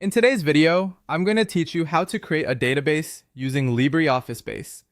In today's video, I'm going to teach you how to create a database using LibreOffice Base.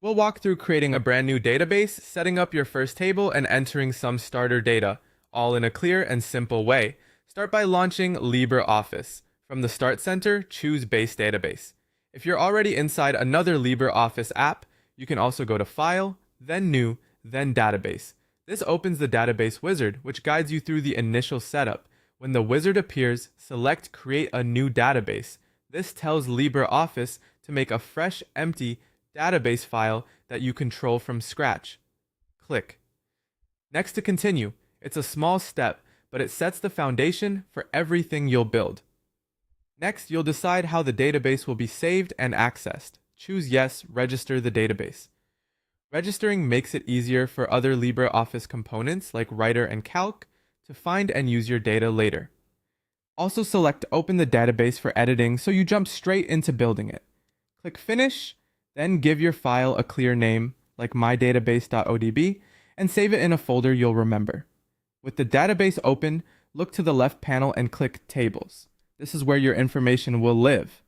We'll walk through creating a brand new database, setting up your first table, and entering some starter data, all in a clear and simple way. Start by launching LibreOffice. From the Start Center, choose Base Database. If you're already inside another LibreOffice app, you can also go to File, then New, then Database. This opens the database wizard, which guides you through the initial setup. When the wizard appears, select Create a New Database. This tells LibreOffice to make a fresh, empty database file that you control from scratch. Click. Next to continue. It's a small step, but it sets the foundation for everything you'll build. Next, you'll decide how the database will be saved and accessed. Choose Yes, register the database. Registering makes it easier for other LibreOffice components like Writer and Calc to find and use your data later. Also select Open the database for editing so you jump straight into building it. Click Finish, then give your file a clear name like mydatabase.odb and save it in a folder you'll remember. With the database open, look to the left panel and click Tables. This is where your information will live.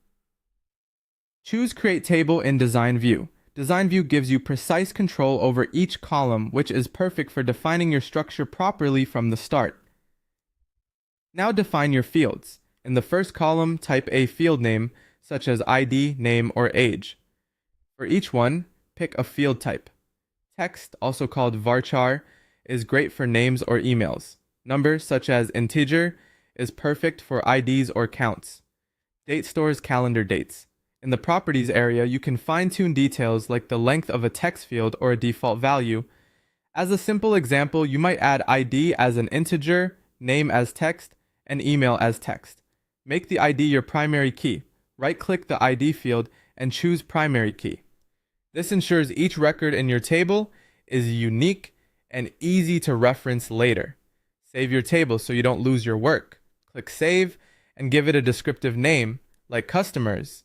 Choose Create Table in Design View. Design View gives you precise control over each column, which is perfect for defining your structure properly from the start. Now define your fields. In the first column, type a field name, such as ID, name, or age. For each one, pick a field type. Text, also called varchar, is great for names or emails. Numbers, such as integer, is perfect for IDs or counts. Date stores calendar dates. In the Properties area, you can fine-tune details like the length of a text field or a default value. As a simple example, you might add ID as an integer, name as text, and email as text. Make the ID your primary key. Right-click the ID field and choose Primary Key. This ensures each record in your table is unique and easy to reference later. Save your table so you don't lose your work. Click Save and give it a descriptive name, like Customers.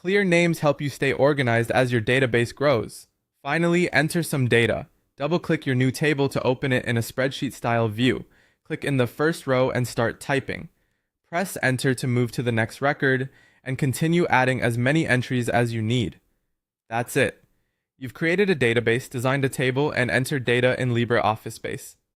Clear names help you stay organized as your database grows. Finally, enter some data. Double-click your new table to open it in a spreadsheet-style view. Click in the first row and start typing. Press Enter to move to the next record, and continue adding as many entries as you need. That's it. You've created a database, designed a table, and entered data in LibreOffice Base.